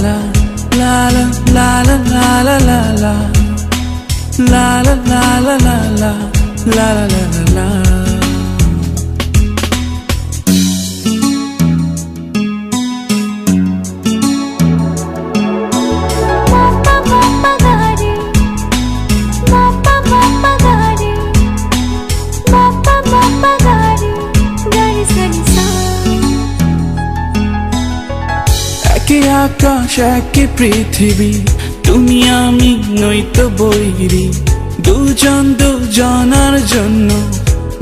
la la la la la la la la la la la la la la la la la la. একই আকাশ একই পৃথিবী, তুমি আমি নয়তো বৈরী, দুজন দুজনার জন্য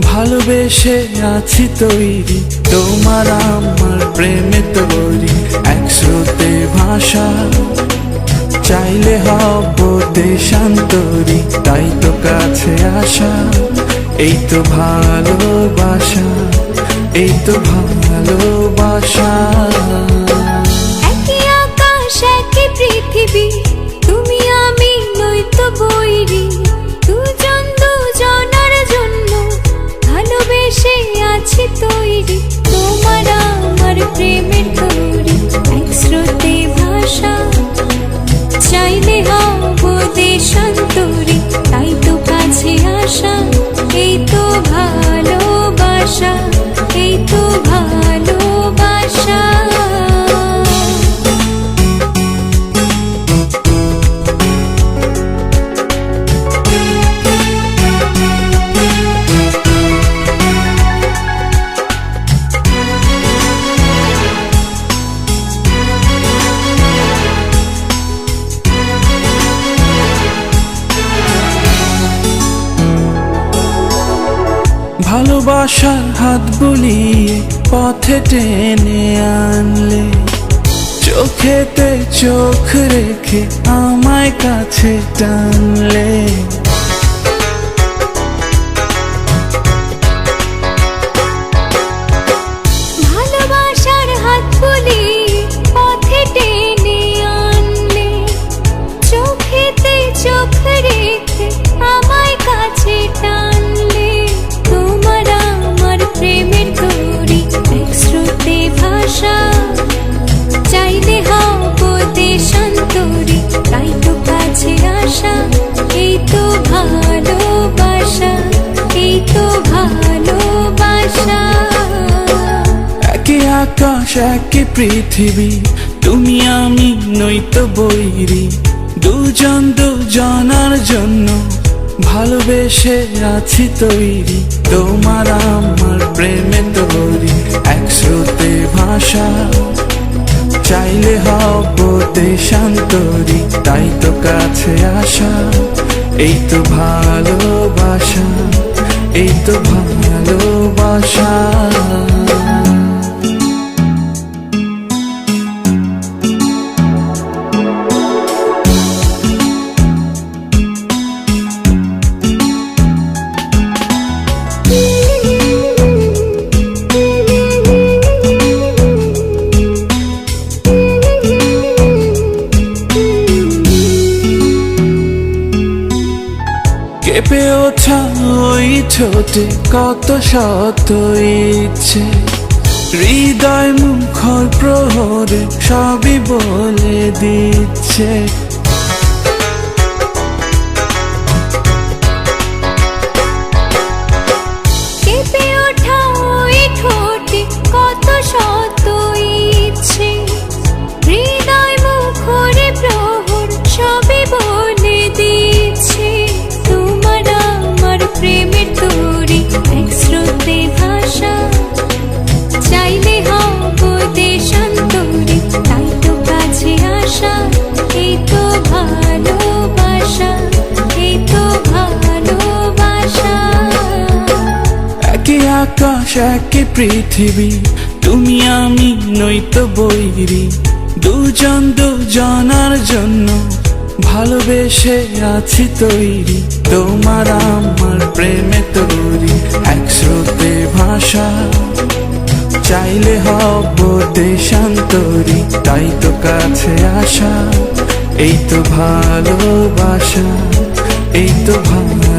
ভালোবেসে আছি তৈরি। তোমার আমার প্রেমে তৈরি, এক স্রোতে ভাষা, চাইলে হব দেশান্তরী, তাই তো কাছে আসা, এই তো ভালোবাসা, এই তো ভালোবাসা। পৃথিবী তুমি আমি নয়তো বৈরী, দুজন দুজনার জন্য ভালোবেসে আছি তৈরি। তোমার আমার প্রেমের তৈরি, এক স্রোতে ভাষা, চাইলে হব দেশান্তরী, তাই তো কাছে আসা, এই তো ভালোবাসা, এই তো ভালোবাসা। ভালোবাসার হাত বুলিয়ে পথে টেনে আনলে, চোখেতে চোখ রেখে আমায় কাছে টানলে। ভালোবাসার হাত বুলিয়ে পথে টেনে আনলে, চোখেতে চোখ রেখে আমায় কাছে টানলে। তোমার আমার প্রেমের তৈরি, এক স্রোতে ভাষা, চাইলে হব দেশান্তরী, তাই তো কাছে আসা, এই তো ভালোবাসা, এই তো ভালোবাসা। একই আকাশ একই পৃথিবী, তুমি আমি নয়তো বৈরী, দুজন দুজনার জন্য ভালোবেসে আছি তৈরি। তোমার আমার প্রেমে তৈরি, এক স্রোতে ভাষা, চাইলে হব দেশান্তরী, তাই তো কাছে আসা, এই তো ভালোবাসা, এই তো ভালোবাসা। কেঁপে ওঠা ওই ঠোঁটে কত শত ইচ্ছে, হৃদয় মুখর প্রহরে সবই বলে দিচ্ছে। কেঁপে ওঠা ওই ঠোঁটে কত শত ইচ্ছে, হৃদয় মুখরে প্রহর সবই বলে দিচ্ছে। তোমার আমার প্রেমের তৈরি, এক স্রোতে ভাষা, চাইলে হব দেশান্তরী, তাই তো কাছে আসা, এই তো ভালোবাসা, এই তো ভালোবাসা। একই আকাশ একই পৃথিবী, তুমি আমি নয়তো বৈরী, দুজন দুজনার জন্য ভালোবেসে আছি তৈরি। তোমার আমার প্রেমে তৈরি, এক স্রোতে ভাষা, চাইলে হব দেশান্তরী, তাই তো কাছে আসা, এই তো ভালোবাসা, এই তো ভালো।